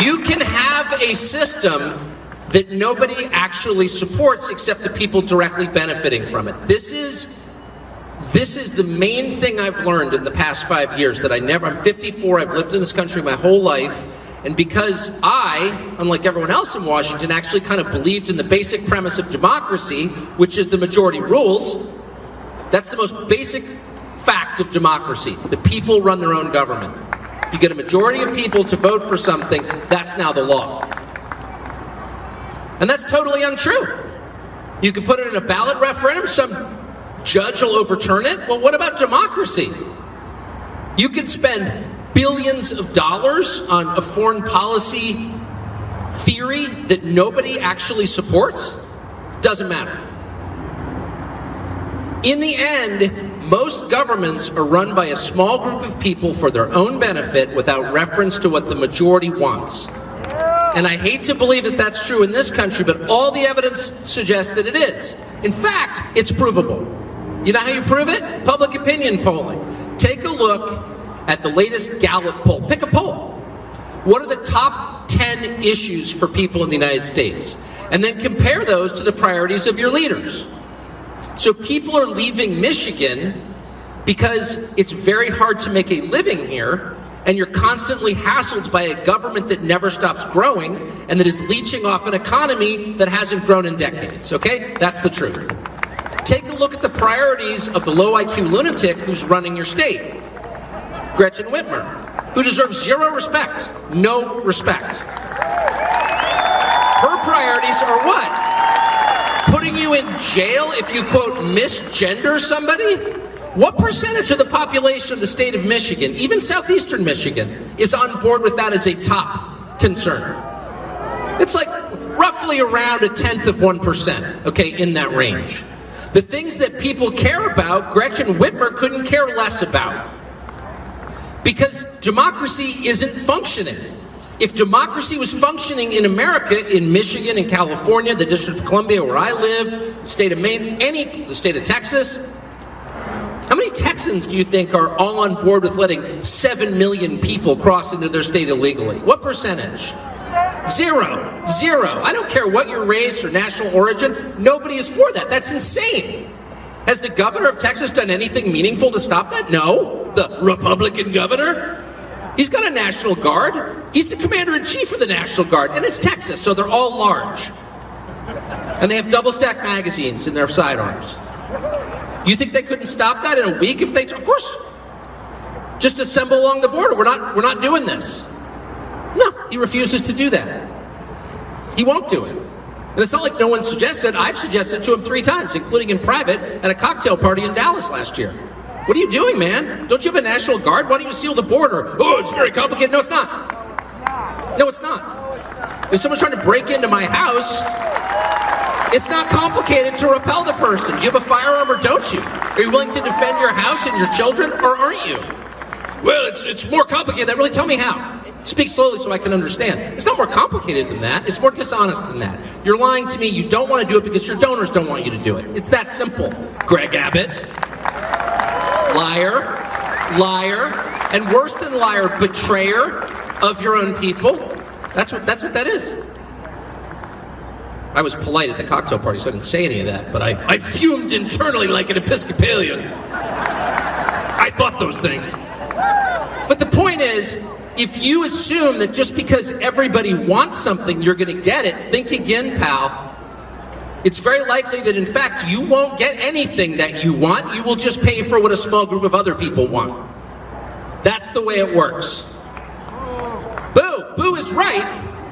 You can have a system that nobody actually supports except the people directly benefiting from it. This is the main thing I've learned in the past 5 years that I'm 54, I've lived in this country my whole life, and because I, unlike everyone else in Washington, actually kind of believed in the basic premise of democracy, which is the majority rules. That's the most basic fact of democracy. The people run their own government. If you get a majority of people to vote for something, that's now the law. And that's totally untrue. You can put it in a ballot referendum, some judge will overturn it. Well, what about democracy? You could spend billions of dollars on a foreign policy theory that nobody actually supports. Doesn't matter. In the end, most governments are run by a small group of people for their own benefit without reference to what the majority wants. And I hate to believe that that's true in this country, but all the evidence suggests that it is. In fact, it's provable. You know how you prove it? Public opinion polling. Take a look at the latest Gallup poll. Pick a poll. What are the top 10 issues for people in the United States? And then compare those to the priorities of your leaders. So people are leaving Michigan because it's very hard to make a living here, and you're constantly hassled by a government that never stops growing and that is leeching off an economy that hasn't grown in decades, okay? That's the truth. Take a look at the priorities of the low IQ lunatic who's running your state, Gretchen Whitmer, who deserves zero respect, no respect. Her priorities are what? Putting you in jail if you, quote, misgender somebody? What percentage of the population of the state of Michigan, even southeastern Michigan, is on board with that as a top concern? It's like roughly around 0.1%, okay, in that range. The things that people care about, Gretchen Whitmer couldn't care less about. Because democracy isn't functioning. If democracy was functioning in America, in Michigan, in California, the District of Columbia where I live, the state of Maine, the state of Texas, how many Texans do you think are all on board with letting 7 million people cross into their state illegally? What percentage? Zero. I don't care what your race or national origin, nobody is for that. That's insane. Has the governor of Texas done anything meaningful to stop that? No. The Republican governor? He's got a National Guard. He's the commander-in-chief of the National Guard, and it's Texas, so they're all large. And they have double-stack magazines in their sidearms. You think they couldn't stop that in a week if they, of course. Just assemble along the border. We're not doing this. No, he refuses to do that. He won't do it. And it's not like no one suggested. I've suggested to him 3 times, including in private at a cocktail party in Dallas last year. What are you doing, man? Don't you have a National Guard? Why don't you seal the border? Oh, it's very complicated. No, it's not. No, it's not. If someone's trying to break into my house, it's not complicated to repel the person. Do you have a firearm or don't you? Are you willing to defend your house and your children, or aren't you? Well, it's more complicated. That really, tell me how. Speak slowly so I can understand. It's not more complicated than that. It's more dishonest than that. You're lying to me. You don't want to do it because your donors don't want you to do it. It's that simple. Greg Abbott. Liar, and worse than liar, betrayer of your own people. That's what that is. I was polite at the cocktail party, so I didn't say any of that, but I fumed internally like an Episcopalian. I thought those things. But the point is, if you assume that just because everybody wants something, you're going to get it, think again, pal. It's very likely that, in fact, you won't get anything that you want. You will just pay for what a small group of other people want. That's the way it works. Boo! Boo is right.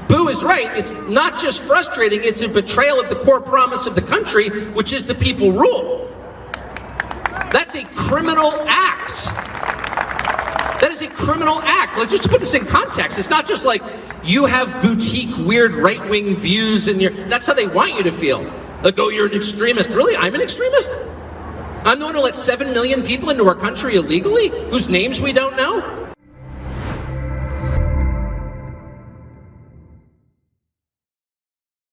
Boo is right. It's not just frustrating, it's a betrayal of the core promise of the country, which is the people rule. That's a criminal act. That is a criminal act. Let's just put this in context. It's not just like you have boutique, weird right-wing views and that's how they want you to feel. Like, oh, you're an extremist. Really? I'm an extremist? I'm the one who let 7 million people into our country illegally, whose names we don't know?